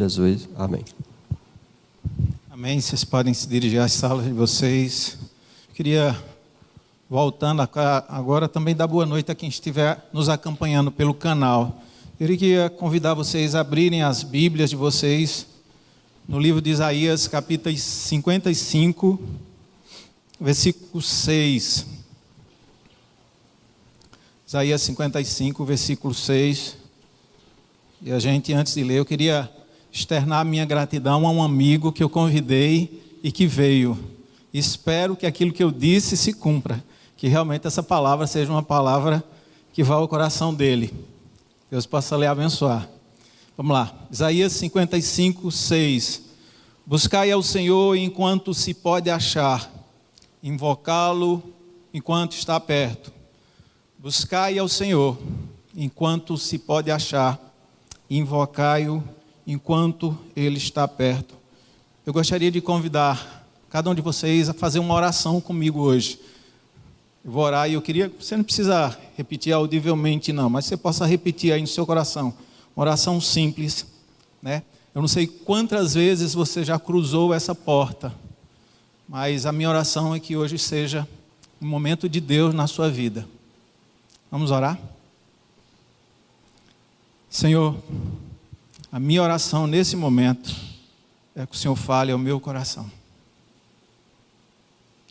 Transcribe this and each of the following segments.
Jesus, amém. Amém, vocês podem se dirigir às salas de vocês. Queria, voltando agora, também dar boa noite a quem estiver nos acompanhando pelo canal. Queria convidar vocês a abrirem as Bíblias de vocês no livro de Isaías, capítulo 55, versículo 6. Isaías 55, versículo 6. E a gente, antes de ler, eu queria externar minha gratidão a um amigo que eu convidei e que veio. Espero que aquilo que eu disse se cumpra, que realmente essa palavra seja uma palavra que vá ao coração dele. Deus possa lhe abençoar. Vamos lá, Isaías 55, 6. Buscai ao Senhor enquanto se pode achar, invocá-lo enquanto está perto. Buscai ao Senhor enquanto se pode achar, invocai-o enquanto Ele está perto. Eu gostaria de convidar cada um de vocês a fazer uma oração comigo hoje. Eu vou orar e eu queria, você não precisa repetir audivelmente não, mas você possa repetir aí no seu coração, uma oração simples, né? Eu não sei quantas vezes você já cruzou essa porta, mas a minha oração é que hoje seja um momento de Deus na sua vida. Vamos orar? Senhor, a minha oração nesse momento é que o Senhor fale ao meu coração.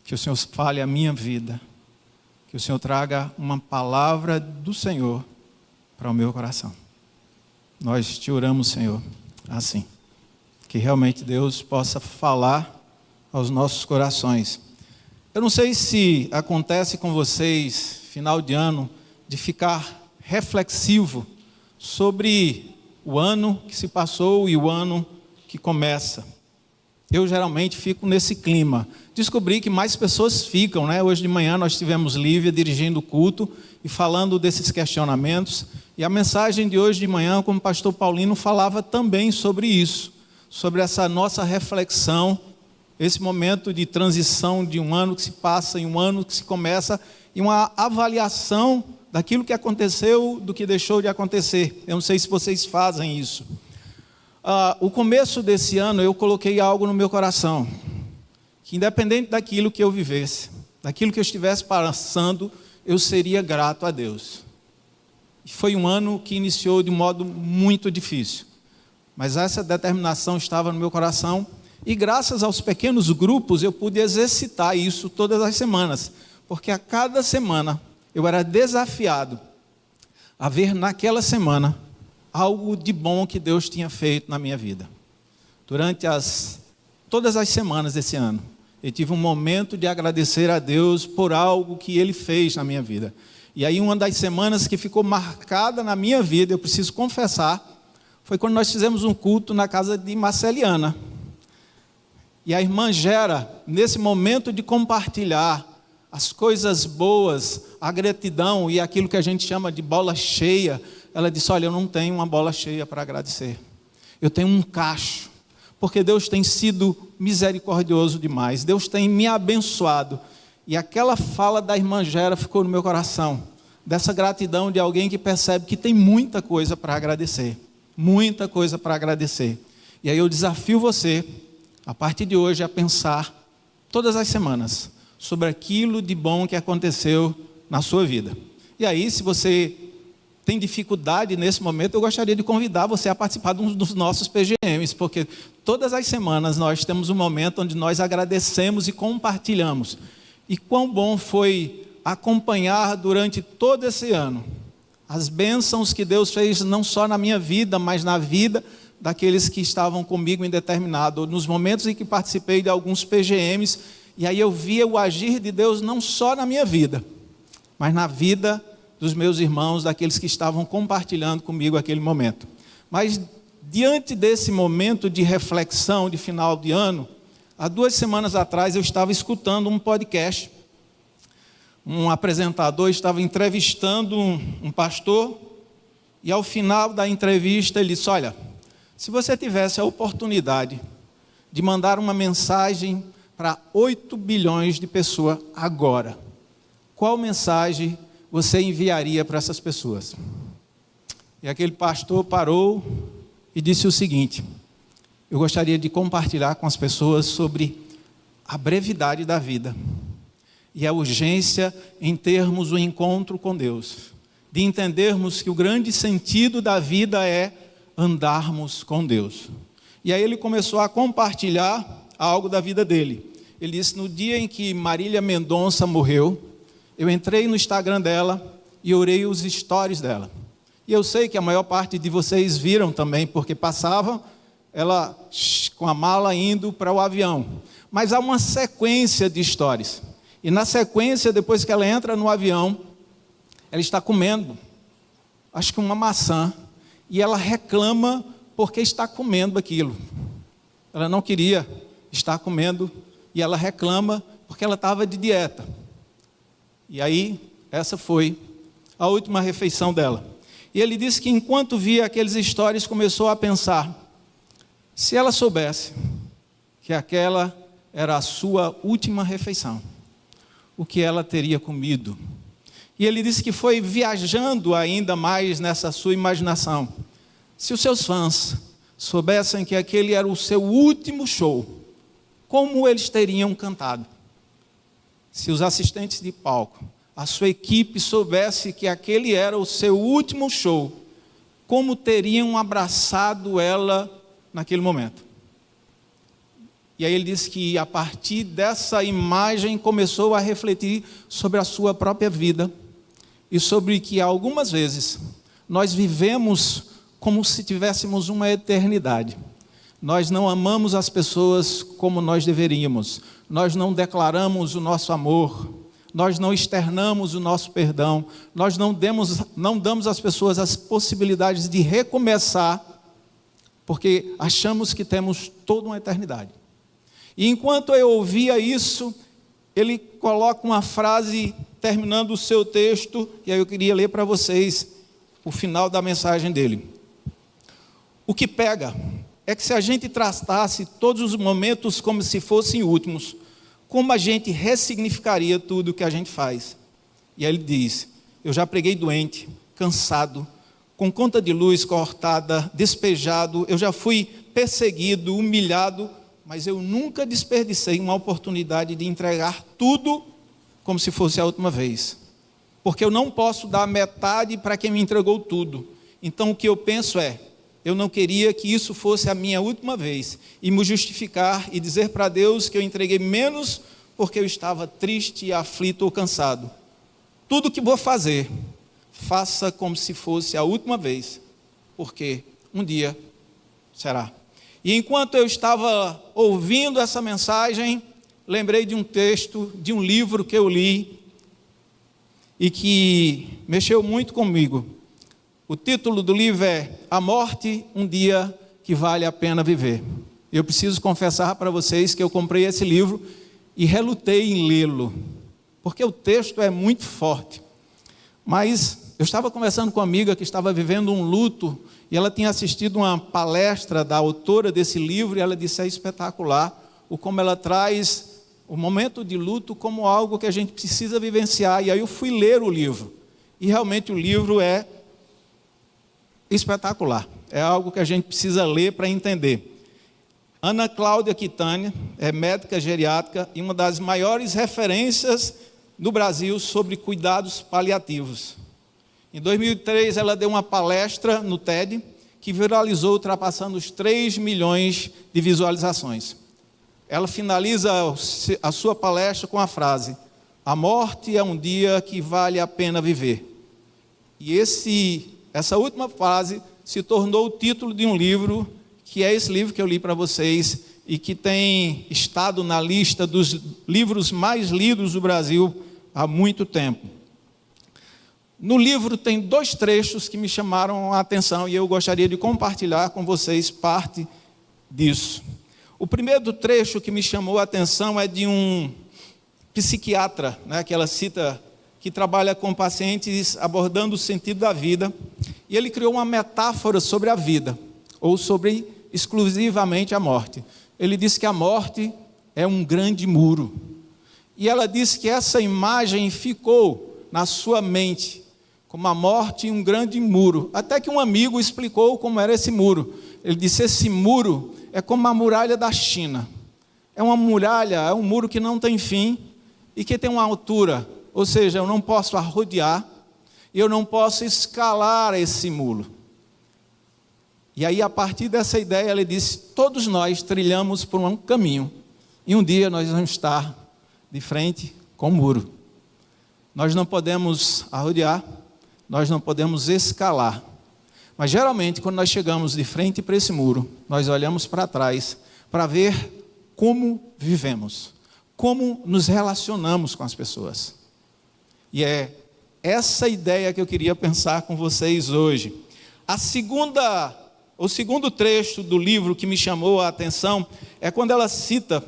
Que o Senhor fale à minha vida. Que o Senhor traga uma palavra do Senhor para o meu coração. Nós te oramos, Senhor, assim. Que realmente Deus possa falar aos nossos corações. Eu não sei se acontece com vocês, final de ano, de ficar reflexivo sobre o ano que se passou e o ano que começa. Eu geralmente fico nesse clima. Descobri que mais pessoas ficam, né? Hoje de manhã nós tivemos Lívia dirigindo o culto e falando desses questionamentos. E a mensagem de hoje de manhã, como o pastor Paulino falava também sobre isso, sobre essa nossa reflexão, esse momento de transição de um ano que se passa e um ano que se começa, e uma avaliação daquilo que aconteceu, do que deixou de acontecer. Eu não sei se vocês fazem isso. O começo desse ano eu coloquei algo no meu coração, que independente daquilo que eu vivesse, daquilo que eu estivesse passando, eu seria grato a Deus. E foi um ano que iniciou de um modo muito difícil, mas essa determinação estava no meu coração, e graças aos pequenos grupos eu pude exercitar isso todas as semanas, porque a cada semana eu era desafiado a ver naquela semana algo de bom que Deus tinha feito na minha vida. Durante todas as semanas desse ano, eu tive um momento de agradecer a Deus por algo que Ele fez na minha vida. E aí uma das semanas que ficou marcada na minha vida, eu preciso confessar, foi quando nós fizemos um culto na casa de Marceliana. E a irmã Gera, nesse momento de compartilhar as coisas boas, a gratidão e aquilo que a gente chama de bola cheia, ela disse, olha, eu não tenho uma bola cheia para agradecer. Eu tenho um cacho, porque Deus tem sido misericordioso demais. Deus tem me abençoado. E aquela fala da irmã Gera ficou no meu coração, dessa gratidão de alguém que percebe que tem muita coisa para agradecer. Muita coisa para agradecer. E aí eu desafio você, a partir de hoje, a pensar todas as semanas sobre aquilo de bom que aconteceu na sua vida. E aí, se você tem dificuldade nesse momento, eu gostaria de convidar você a participar dos nossos PGMs, porque todas as semanas nós temos um momento onde nós agradecemos e compartilhamos. E quão bom foi acompanhar durante todo esse ano as bênçãos que Deus fez não só na minha vida, mas na vida daqueles que estavam comigo em determinado, nos momentos em que participei de alguns PGMs. E aí eu via o agir de Deus não só na minha vida, mas na vida dos meus irmãos, daqueles que estavam compartilhando comigo aquele momento. Mas diante desse momento de reflexão de final de ano, há 2 semanas atrás eu estava escutando um podcast. Um apresentador estava entrevistando um pastor, e ao final da entrevista ele disse, olha, se você tivesse a oportunidade de mandar uma mensagem para 8 bilhões de pessoas agora, qual mensagem você enviaria para essas pessoas? E aquele pastor parou e disse o seguinte: eu gostaria de compartilhar com as pessoas sobre a brevidade da vida e a urgência em termos o encontro com Deus, de entendermos que o grande sentido da vida é andarmos com Deus. E aí ele começou a compartilhar algo da vida dele. Ele disse: no dia em que Marília Mendonça morreu, eu entrei no Instagram dela e orei os stories dela. E eu sei que a maior parte de vocês viram também, porque passavam ela com a mala indo para o avião. Mas há uma sequência de stories. E na sequência, depois que ela entra no avião, ela está comendo, acho que uma maçã, e ela reclama porque está comendo aquilo. Ela não queria estar comendo, e ela reclama porque ela estava de dieta. E aí, essa foi a última refeição dela. E ele disse que enquanto via aqueles stories, começou a pensar: se ela soubesse que aquela era a sua última refeição, o que ela teria comido? E ele disse que foi viajando ainda mais nessa sua imaginação. Se os seus fãs soubessem que aquele era o seu último show, como eles teriam cantado? Se os assistentes de palco, a sua equipe soubesse que aquele era o seu último show, como teriam abraçado ela naquele momento? E aí ele disse que a partir dessa imagem começou a refletir sobre a sua própria vida e sobre que algumas vezes nós vivemos como se tivéssemos uma eternidade. Nós não amamos as pessoas como nós deveríamos, nós não declaramos o nosso amor, nós não externamos o nosso perdão, nós não damos às pessoas as possibilidades de recomeçar, porque achamos que temos toda uma eternidade. E enquanto eu ouvia isso, ele coloca uma frase terminando o seu texto, e aí eu queria ler para vocês o final da mensagem dele. O que pega é que se a gente tratasse todos os momentos como se fossem últimos, como a gente ressignificaria tudo o que a gente faz? E aí ele diz: eu já preguei doente, cansado, com conta de luz cortada, despejado, eu já fui perseguido, humilhado, mas eu nunca desperdicei uma oportunidade de entregar tudo como se fosse a última vez. Porque eu não posso dar metade para quem me entregou tudo. Então o que eu penso é: eu não queria que isso fosse a minha última vez, e me justificar e dizer para Deus que eu entreguei menos porque eu estava triste, aflito ou cansado. Tudo que vou fazer, faça como se fosse a última vez, porque um dia será. E enquanto eu estava ouvindo essa mensagem, lembrei de um texto, de um livro que eu li, e que mexeu muito comigo. O título do livro é A Morte, um Dia que Vale a Pena Viver. Eu preciso confessar para vocês que eu comprei esse livro e relutei em lê-lo, porque o texto é muito forte. Mas eu estava conversando com uma amiga que estava vivendo um luto, e ela tinha assistido uma palestra da autora desse livro, e ela disse: é espetacular como ela traz o momento de luto como algo que a gente precisa vivenciar. E aí eu fui ler o livro, e realmente o livro é espetacular, é algo que a gente precisa ler para entender. Ana Cláudia Quitânia é médica geriátrica e uma das maiores referências no Brasil sobre cuidados paliativos. Em 2003 ela deu uma palestra no TED que viralizou, ultrapassando os 3 milhões de visualizações. Ela finaliza a sua palestra com a frase: a morte é um dia que vale a pena viver. E essa última frase se tornou o título de um livro, que é esse livro que eu li para vocês, e que tem estado na lista dos livros mais lidos do Brasil há muito tempo. No livro tem 2 trechos que me chamaram a atenção, e eu gostaria de compartilhar com vocês parte disso. O primeiro trecho que me chamou a atenção é de um psiquiatra, que ela cita, que trabalha com pacientes abordando o sentido da vida, e ele criou uma metáfora sobre a vida, ou sobre exclusivamente a morte. Ele disse que a morte é um grande muro, e ela disse que essa imagem ficou na sua mente, como a morte e um grande muro, até que um amigo explicou como era esse muro. Ele disse: esse muro é como a muralha da China. É uma muralha, é um muro que não tem fim e que tem uma altura, ou seja, eu não posso arrodear, eu não posso escalar esse muro. E aí, a partir dessa ideia, ele disse: todos nós trilhamos por um caminho, e um dia nós vamos estar de frente com o muro. Nós não podemos arrodear, nós não podemos escalar. Mas geralmente, quando nós chegamos de frente para esse muro, nós olhamos para trás para ver como vivemos, como nos relacionamos com as pessoas. E é essa ideia que eu queria pensar com vocês hoje. O segundo trecho do livro que me chamou a atenção é quando ela cita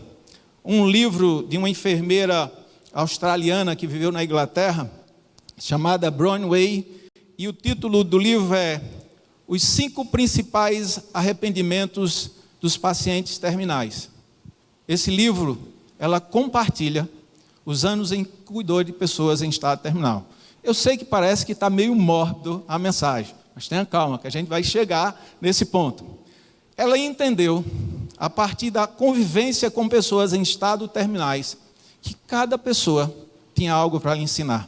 um livro de uma enfermeira australiana que viveu na Inglaterra, chamada Bronwyn Way, e o título do livro é Os 5 Principais Arrependimentos dos Pacientes Terminais. Esse livro, ela compartilha os anos em que cuidou de pessoas em estado terminal. Eu sei que parece que está meio mórbido a mensagem, mas tenha calma, que a gente vai chegar nesse ponto. Ela entendeu, a partir da convivência com pessoas em estado terminais, que cada pessoa tinha algo para lhe ensinar.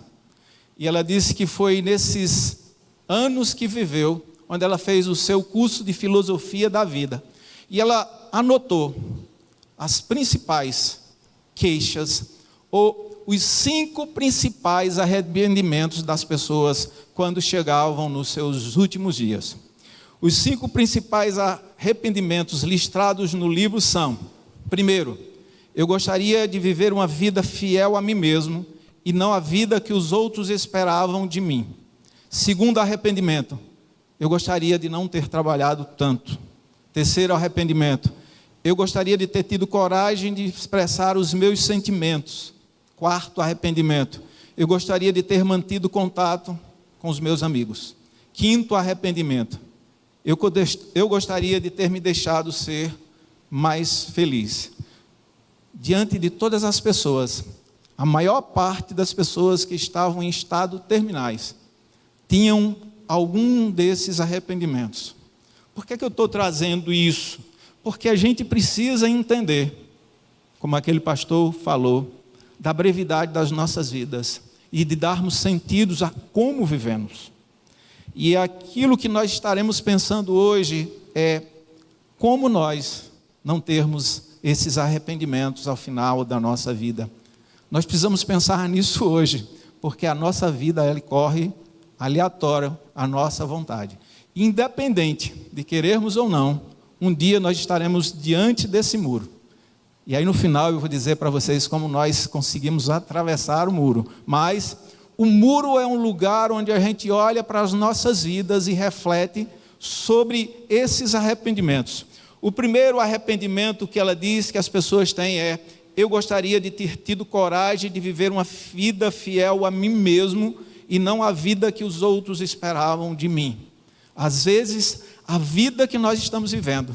E ela disse que foi nesses anos que viveu, onde ela fez o seu curso de filosofia da vida. E ela anotou as principais queixas, ou os 5 principais arrependimentos das pessoas quando chegavam nos seus últimos dias. Os 5 principais arrependimentos listados no livro são: primeiro, eu gostaria de viver uma vida fiel a mim mesmo e não a vida que os outros esperavam de mim. Segundo arrependimento, eu gostaria de não ter trabalhado tanto. Terceiro arrependimento, eu gostaria de ter tido coragem de expressar os meus sentimentos. Quarto arrependimento, eu gostaria de ter mantido contato com os meus amigos. Quinto arrependimento, eu gostaria de ter me deixado ser mais feliz. Diante de todas as pessoas, a maior parte das pessoas que estavam em estado terminais tinham algum desses arrependimentos. Por que eu estou trazendo isso? Porque a gente precisa entender, como aquele pastor falou, da brevidade das nossas vidas e de darmos sentidos a como vivemos. E aquilo que nós estaremos pensando hoje é como nós não termos esses arrependimentos ao final da nossa vida. Nós precisamos pensar nisso hoje, porque a nossa vida ela corre aleatória à nossa vontade. Independente de querermos ou não, um dia nós estaremos diante desse muro. E aí no final eu vou dizer para vocês como nós conseguimos atravessar o muro. Mas o muro é um lugar onde a gente olha para as nossas vidas e reflete sobre esses arrependimentos. O primeiro arrependimento que ela diz que as pessoas têm é: eu gostaria de ter tido coragem de viver uma vida fiel a mim mesmo e não a vida que os outros esperavam de mim. Às vezes, a vida que nós estamos vivendo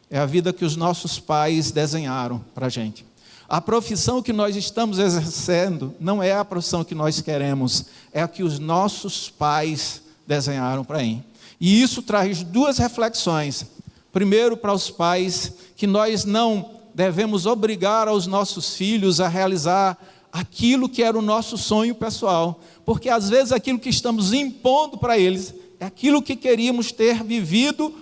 é a vida que os nossos pais desenharam para a gente. A profissão que nós estamos exercendo não é a profissão que nós queremos, é a que os nossos pais desenharam para mim. E isso traz 2 reflexões. Primeiro, para os pais, que nós não devemos obrigar aos nossos filhos a realizar aquilo que era o nosso sonho pessoal, porque às vezes aquilo que estamos impondo para eles é aquilo que queríamos ter vivido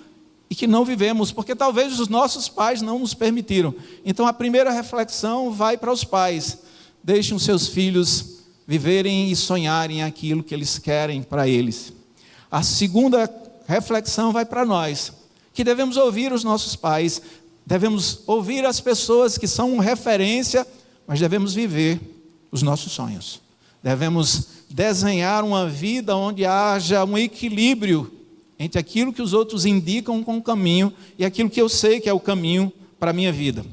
e que não vivemos, porque talvez os nossos pais não nos permitiram. Então a primeira reflexão vai para os pais: deixem os seus filhos viverem e sonharem aquilo que eles querem para eles. A segunda reflexão vai para nós, que devemos ouvir os nossos pais, devemos ouvir as pessoas que são referência, mas devemos viver os nossos sonhos. Devemos desenhar uma vida onde haja um equilíbrio entre aquilo que os outros indicam como caminho e aquilo que eu sei que é o caminho para a minha vida.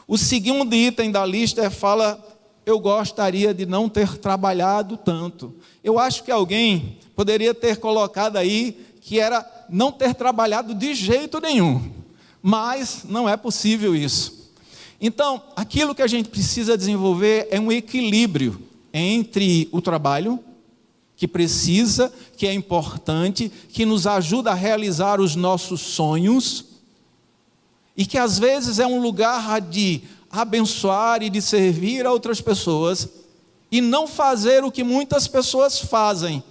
O segundo item da lista fala: eu gostaria de não ter trabalhado tanto. Eu acho que alguém poderia ter colocado aí que era não ter trabalhado de jeito nenhum, mas não é possível isso. Então, aquilo que a gente precisa desenvolver é um equilíbrio entre o trabalho, que precisa, que é importante, que nos ajuda a realizar os nossos sonhos, e que às vezes é um lugar de abençoar e de servir a outras pessoas, e não fazer o que muitas pessoas fazem.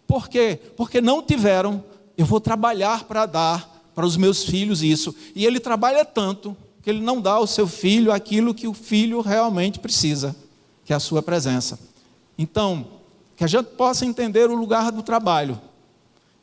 Por quê? Porque não tiveram. Eu vou trabalhar para dar para os meus filhos isso. E ele trabalha tanto que ele não dá ao seu filho aquilo que o filho realmente precisa, que é a sua presença. Então, que a gente possa entender o lugar do trabalho.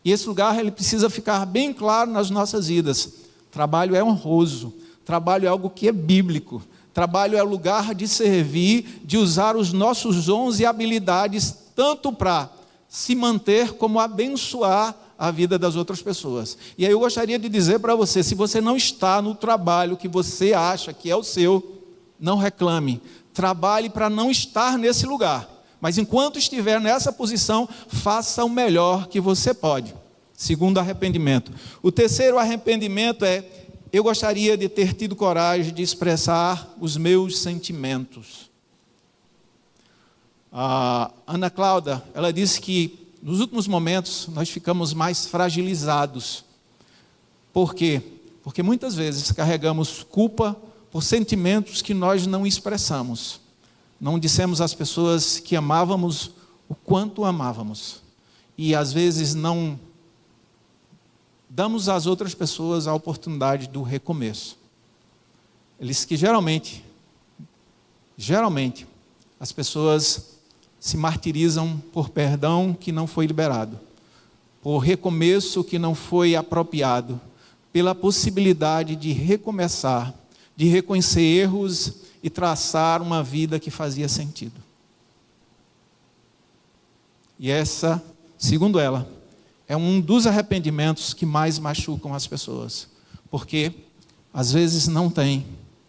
E esse lugar ele precisa ficar bem claro nas nossas vidas. Trabalho é honroso, trabalho é algo que é bíblico. Trabalho é lugar de servir, de usar os nossos dons e habilidades, tanto para se manter como abençoar a vida das outras pessoas. E aí eu gostaria de dizer para você, se você não está no trabalho que você acha que é o seu, não reclame. Trabalhe para não estar nesse lugar. Mas enquanto estiver nessa posição, faça o melhor que você pode. Segundo, arrependimento. O terceiro arrependimento é: eu gostaria de ter tido coragem de expressar os meus sentimentos. A Ana Cláudia, ela disse que nos últimos momentos nós ficamos mais fragilizados. Por quê? Porque muitas vezes carregamos culpa por sentimentos que nós não expressamos. Não dissemos às pessoas que amávamos o quanto amávamos. E às vezes não damos às outras pessoas a oportunidade do recomeço. Eles que geralmente, as pessoas se martirizam por perdão que não foi liberado, por recomeço que não foi apropriado, pela possibilidade de recomeçar, de reconhecer erros e traçar uma vida que fazia sentido. E essa, segundo ela, é um dos arrependimentos que mais machucam as pessoas, porque às vezes não tem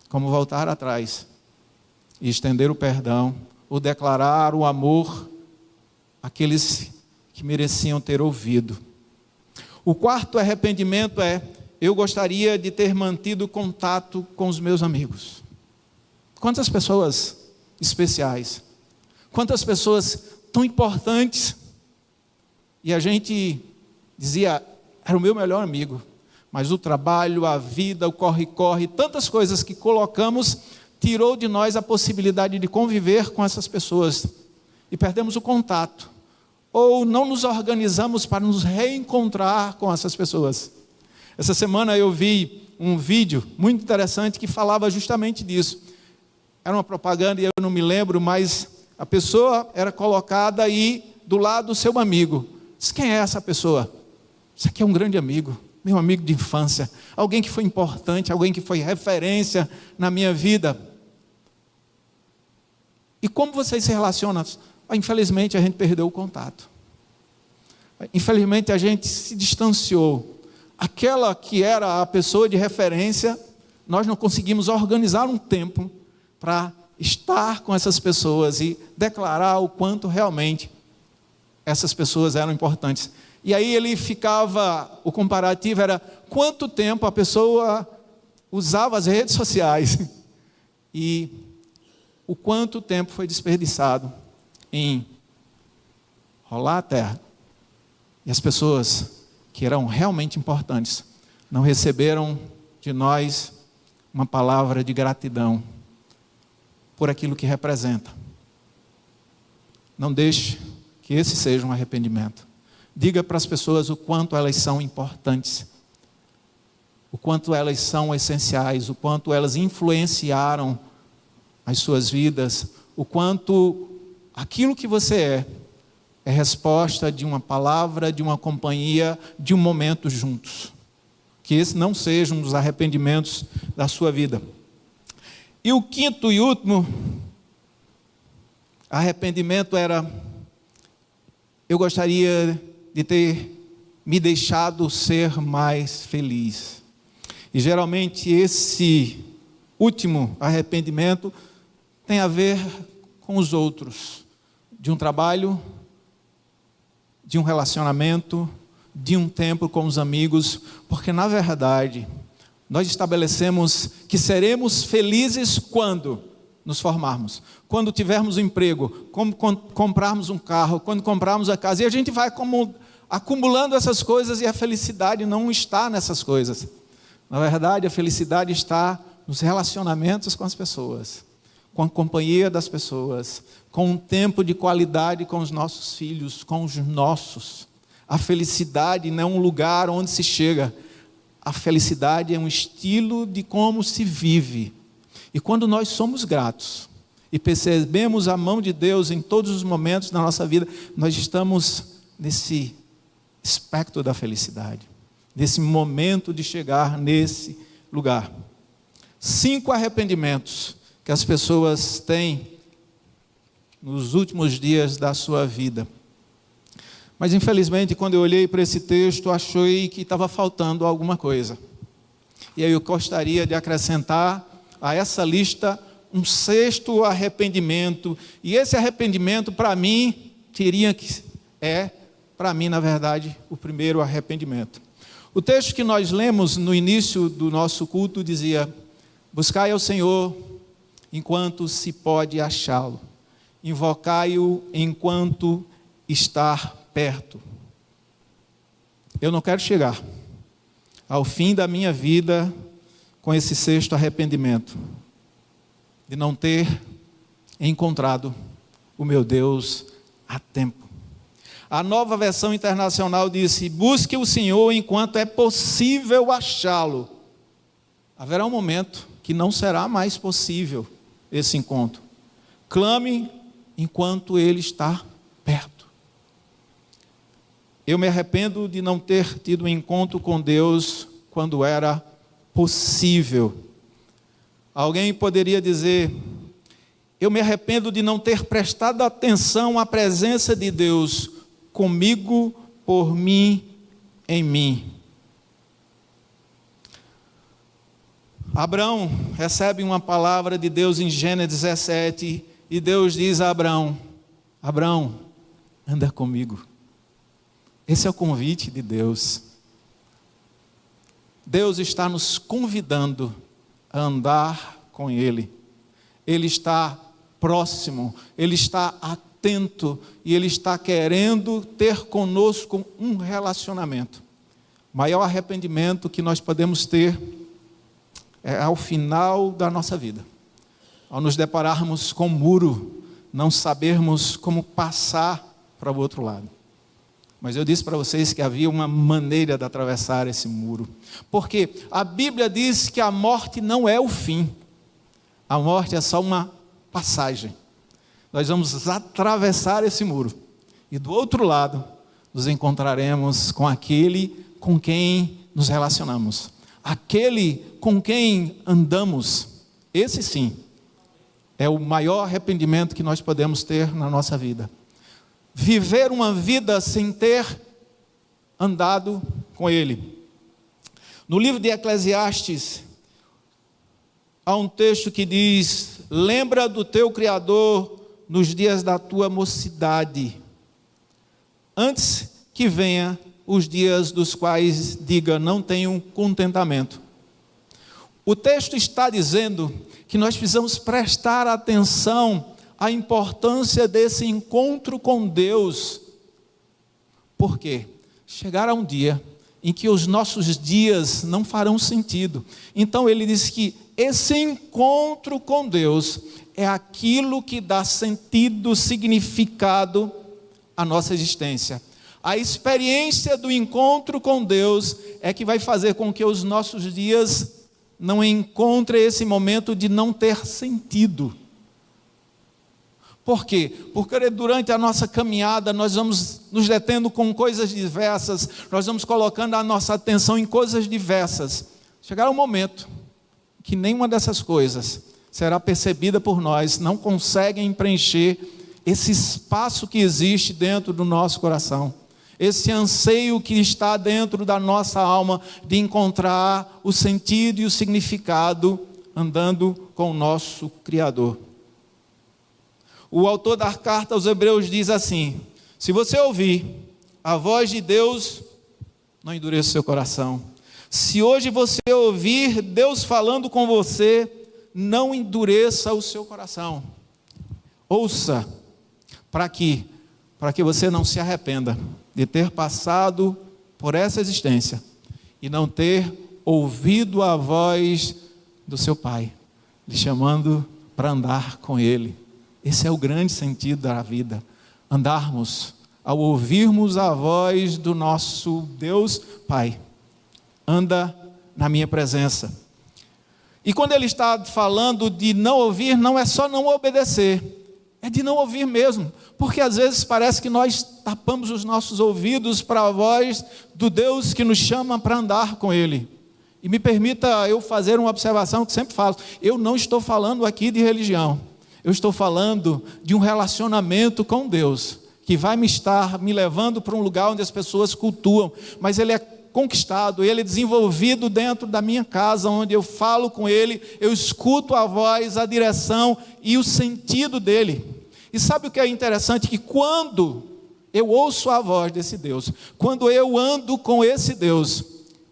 como voltar atrás e estender o perdão ou declarar o amor àqueles que mereciam ter ouvido. O quarto arrependimento é: eu gostaria de ter mantido contato com os meus amigos. Quantas pessoas especiais, quantas pessoas tão importantes, e a gente dizia, era o meu melhor amigo, mas o trabalho, a vida, o corre-corre, tantas coisas que colocamos, tirou de nós a possibilidade de conviver com essas pessoas, e perdemos o contato, ou não nos organizamos para nos reencontrar com essas pessoas. Essa semana eu vi um vídeo muito interessante que falava justamente disso. Era uma propaganda e eu não me lembro, mas a pessoa era colocada aí do lado do seu amigo. Diz: quem é essa pessoa? Isso aqui é um grande amigo, meu amigo de infância, alguém que foi importante, alguém que foi referência na minha vida. E como vocês se relacionam? Infelizmente a gente perdeu o contato. Infelizmente a gente se distanciou. Aquela que era a pessoa de referência, nós não conseguimos organizar um tempo para estar com essas pessoas e declarar o quanto realmente essas pessoas eram importantes. E aí ele ficava, o comparativo era quanto tempo a pessoa usava as redes sociais e o quanto tempo foi desperdiçado em rolar a terra. E as pessoas que eram realmente importantes não receberam de nós uma palavra de gratidão por aquilo que representa. Não deixe que esse seja um arrependimento. Diga para as pessoas o quanto elas são importantes, o quanto elas são essenciais, o quanto elas influenciaram as suas vidas, o quanto aquilo que você é resposta de uma palavra, de uma companhia, de um momento juntos. Que esse não seja um dos arrependimentos da sua vida. E o quinto e último arrependimento era: eu gostaria de ter me deixado ser mais feliz. E geralmente esse último arrependimento tem a ver com os outros, de um trabalho, de um relacionamento, de um tempo com os amigos, porque na verdade nós estabelecemos que seremos felizes quando nos formarmos, quando tivermos um emprego, quando comprarmos um carro, quando comprarmos a casa, e a gente vai acumulando essas coisas e a felicidade não está nessas coisas. Na verdade, a felicidade está nos relacionamentos com as pessoas, com a companhia das pessoas, com um tempo de qualidade com os nossos filhos, com os nossos. A felicidade não é um lugar onde se chega. A felicidade é um estilo de como se vive. E quando nós somos gratos e percebemos a mão de Deus em todos os momentos da nossa vida, nós estamos nesse espectro da felicidade, nesse momento de chegar nesse lugar. 5 arrependimentos que as pessoas têm nos últimos dias da sua vida. Mas infelizmente, quando eu olhei para esse texto, achei que estava faltando alguma coisa. E aí eu gostaria de acrescentar a essa lista um 6º arrependimento. E esse arrependimento, para mim, para mim, na verdade, o primeiro arrependimento. O texto que nós lemos no início do nosso culto dizia: buscai ao Senhor enquanto se pode achá-lo, invocai-o enquanto está perto. Eu não quero chegar ao fim da minha vida com esse 6º arrependimento, de não ter encontrado o meu Deus a tempo. A Nova Versão Internacional disse: busque o Senhor enquanto é possível achá-lo. Haverá um momento que não será mais possível esse encontro. Clame enquanto Ele está perto. Eu me arrependo de não ter tido um encontro com Deus quando era possível. Alguém poderia dizer: eu me arrependo de não ter prestado atenção à presença de Deus comigo, por mim, em mim. Abraão recebe uma palavra de Deus em Gênesis 17, e Deus diz a Abraão: Abraão, anda comigo. Esse é o convite de Deus. Deus está nos convidando a andar com Ele. Ele está próximo, Ele está atento, e Ele está querendo ter conosco um relacionamento. O maior arrependimento que nós podemos ter é ao final da nossa vida, ao nos depararmos com um muro, não sabermos como passar para o outro lado. Mas eu disse para vocês que havia uma maneira de atravessar esse muro, porque a Bíblia diz que a morte não é o fim, a morte é só uma passagem. Nós vamos atravessar esse muro, e do outro lado nos encontraremos com aquele com quem nos relacionamos, aquele com quem andamos. Esse sim é o maior arrependimento que nós podemos ter na nossa vida. Viver uma vida sem ter andado com Ele. No livro de Eclesiastes, há um texto que diz: lembra do teu Criador nos dias da tua mocidade, antes que venha os dias dos quais diga, não tenho contentamento. O texto está dizendo que nós precisamos prestar atenção à importância desse encontro com Deus. Por quê? Chegará um dia em que os nossos dias não farão sentido. Então ele diz que esse encontro com Deus é aquilo que dá sentido, significado à nossa existência. A experiência do encontro com Deus é que vai fazer com que os nossos dias não encontrem esse momento de não ter sentido. Por quê? Porque durante a nossa caminhada nós vamos nos detendo com coisas diversas, nós vamos colocando a nossa atenção em coisas diversas. Chegará um momento que nenhuma dessas coisas será percebida por nós, não conseguem preencher esse espaço que existe dentro do nosso coração, esse anseio que está dentro da nossa alma de encontrar o sentido e o significado andando com o nosso Criador. O autor da carta aos Hebreus diz assim: se você ouvir a voz de Deus, não endureça o seu coração. Se hoje você ouvir Deus falando com você, não endureça o seu coração. Ouça, para que você não se arrependa de ter passado por essa existência e não ter ouvido a voz do seu Pai, lhe chamando para andar com Ele. Esse é o grande sentido da vida. Andarmos, ao ouvirmos a voz do nosso Deus Pai. Anda na minha presença. E quando ele está falando de não ouvir, não é só não obedecer, é de não ouvir mesmo, porque às vezes parece que nós tapamos os nossos ouvidos para a voz do Deus que nos chama para andar com Ele. E me permita eu fazer uma observação que sempre falo, eu não estou falando aqui de religião, eu estou falando de um relacionamento com Deus, que vai me levando para um lugar onde as pessoas cultuam, mas ele é conquistado, ele é desenvolvido dentro da minha casa, onde eu falo com ele, eu escuto a voz, a direção e o sentido dele. E sabe o que é interessante? Que quando eu ouço a voz desse Deus, quando eu ando com esse Deus,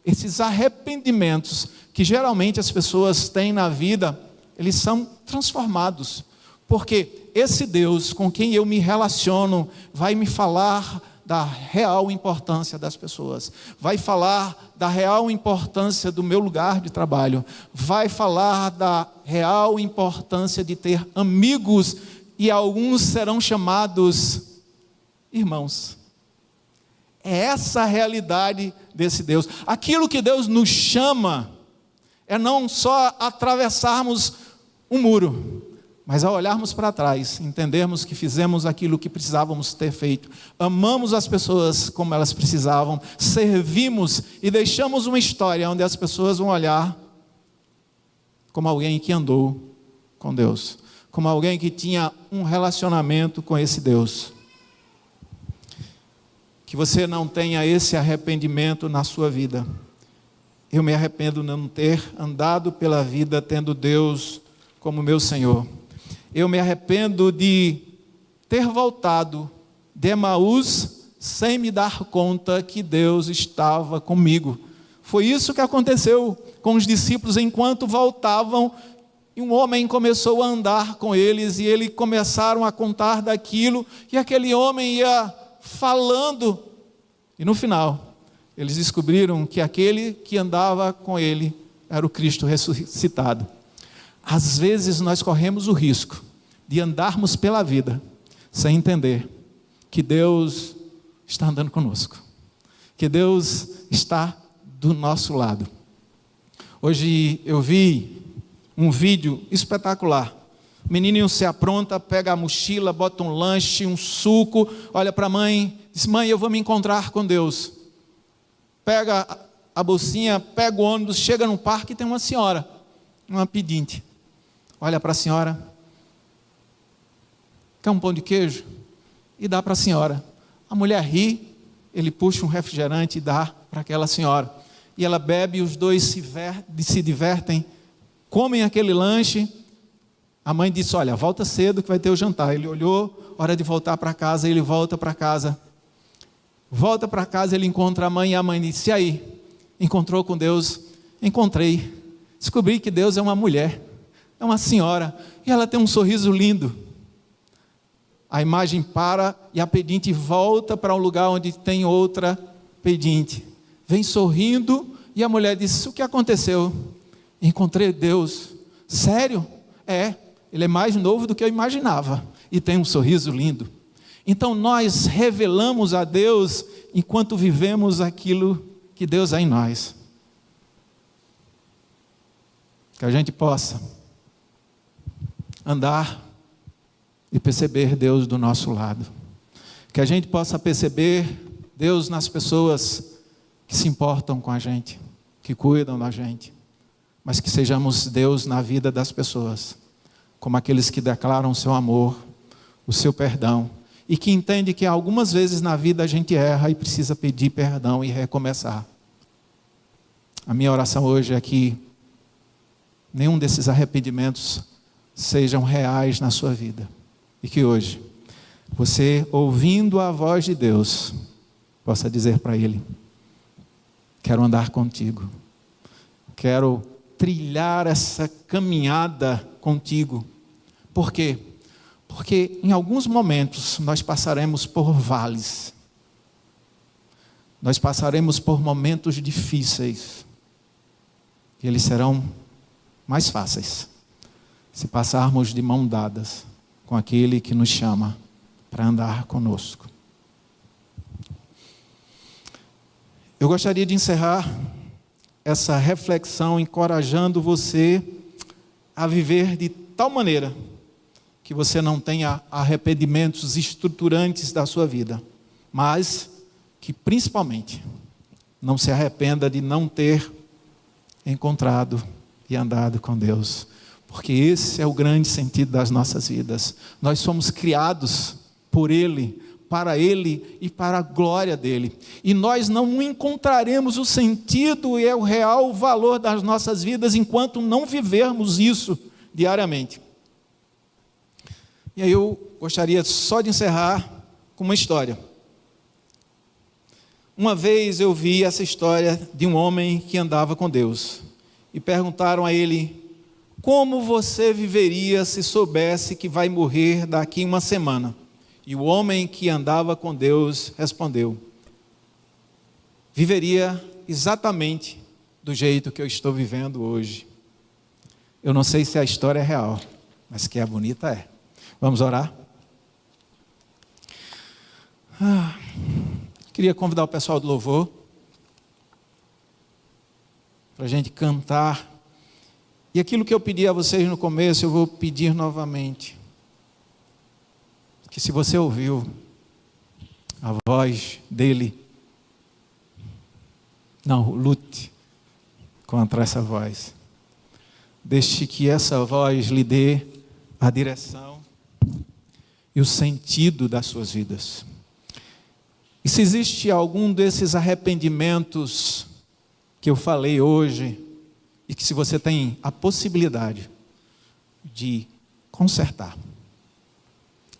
esses arrependimentos que geralmente as pessoas têm na vida, eles são transformados, porque esse Deus com quem eu me relaciono vai me falar da real importância das pessoas, vai falar da real importância do meu lugar de trabalho, vai falar da real importância de ter amigos, e alguns serão chamados irmãos. É essa a realidade desse Deus. Aquilo que Deus nos chama é não só atravessarmos um muro, mas ao olharmos para trás, entendermos que fizemos aquilo que precisávamos ter feito, amamos as pessoas como elas precisavam, servimos e deixamos uma história onde as pessoas vão olhar como alguém que andou com Deus, como alguém que tinha um relacionamento com esse Deus. Que você não tenha esse arrependimento na sua vida. Eu me arrependo de não ter andado pela vida tendo Deus como meu Senhor. Eu me arrependo de ter voltado de Emaús sem me dar conta que Deus estava comigo. Foi isso que aconteceu com os discípulos enquanto voltavam, e um homem começou a andar com eles, e eles começaram a contar daquilo, e aquele homem ia falando, e no final, eles descobriram que aquele que andava com ele era o Cristo ressuscitado. Às vezes nós corremos o risco de andarmos pela vida sem entender que Deus está andando conosco, que Deus está do nosso lado. Hoje eu vi um vídeo espetacular. O menininho se apronta, pega a mochila, bota um lanche, um suco, olha para a mãe, diz: mãe, eu vou me encontrar com Deus. Pega a bolsinha, pega o ônibus, chega no parque e tem uma senhora, uma pedinte. Olha para a senhora, quer um pão de queijo? E dá para a senhora. A mulher ri, ele puxa um refrigerante e dá para aquela senhora. E ela bebe, os dois se divertem, comem aquele lanche. A mãe disse: olha, volta cedo que vai ter o jantar. Ele olhou, hora de voltar para casa, ele volta para casa. Volta para casa, ele encontra a mãe, e a mãe disse: e aí, encontrou com Deus? Encontrei. Descobri que Deus é uma mulher. É uma senhora, e ela tem um sorriso lindo. A imagem para e a pedinte volta para um lugar onde tem outra pedinte. Vem sorrindo e a mulher diz: o que aconteceu? Encontrei Deus. Sério? É, ele é mais novo do que eu imaginava e tem um sorriso lindo. Então nós revelamos a Deus enquanto vivemos aquilo que Deus é em nós. Que a gente possa andar e perceber Deus do nosso lado. Que a gente possa perceber Deus nas pessoas que se importam com a gente, que cuidam da gente. Mas que sejamos Deus na vida das pessoas, como aqueles que declaram o seu amor, o seu perdão, e que entendem que algumas vezes na vida a gente erra e precisa pedir perdão e recomeçar. A minha oração hoje é que nenhum desses arrependimentos sejam reais na sua vida. E que hoje, você ouvindo a voz de Deus, possa dizer para Ele: quero andar contigo. Quero trilhar essa caminhada contigo. Por quê? Porque em alguns momentos nós passaremos por vales. Nós passaremos por momentos difíceis. e eles serão mais fáceis se passarmos de mão dadas com aquele que nos chama para andar conosco. Eu gostaria de encerrar essa reflexão encorajando você a viver de tal maneira que você não tenha arrependimentos estruturantes da sua vida, mas que principalmente não se arrependa de não ter encontrado e andado com Deus, porque esse é o grande sentido das nossas vidas. Nós somos criados por Ele, para Ele e para a glória dEle, e nós não encontraremos o sentido e o real valor das nossas vidas enquanto não vivermos isso diariamente. E aí eu gostaria só de encerrar com uma história. Uma vez eu vi essa história de um homem que andava com Deus, e perguntaram a ele: como você viveria se soubesse que vai morrer daqui uma semana? E o homem que andava com Deus respondeu: viveria exatamente do jeito que eu estou vivendo hoje. Eu não sei se a história é real, mas que é bonita é. Vamos orar? Queria convidar o pessoal do louvor para a gente cantar. E aquilo que eu pedi a vocês no começo, eu vou pedir novamente. Que se você ouviu a voz dele, não lute contra essa voz. Deixe que essa voz lhe dê a direção e o sentido das suas vidas. E se existe algum desses arrependimentos que eu falei hoje, e que se você tem a possibilidade de consertar,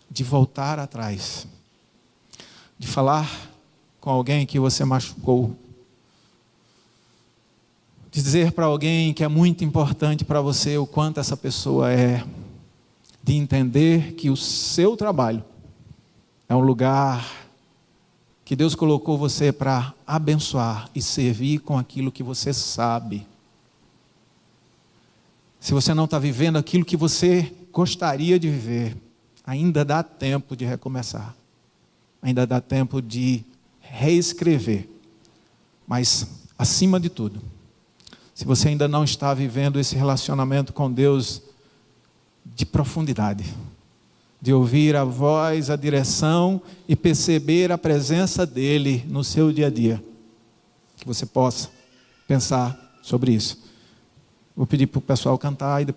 de voltar atrás, de falar com alguém que você machucou, de dizer para alguém que é muito importante para você o quanto essa pessoa é, de entender que o seu trabalho é um lugar que Deus colocou você para abençoar e servir com aquilo que você sabe. Se você não está vivendo aquilo que você gostaria de viver, ainda dá tempo de recomeçar. Ainda dá tempo de reescrever. Mas, acima de tudo, se você ainda não está vivendo esse relacionamento com Deus de profundidade, de ouvir a voz, a direção e perceber a presença dEle no seu dia a dia, que você possa pensar sobre isso. Vou pedir para o pessoal cantar e depois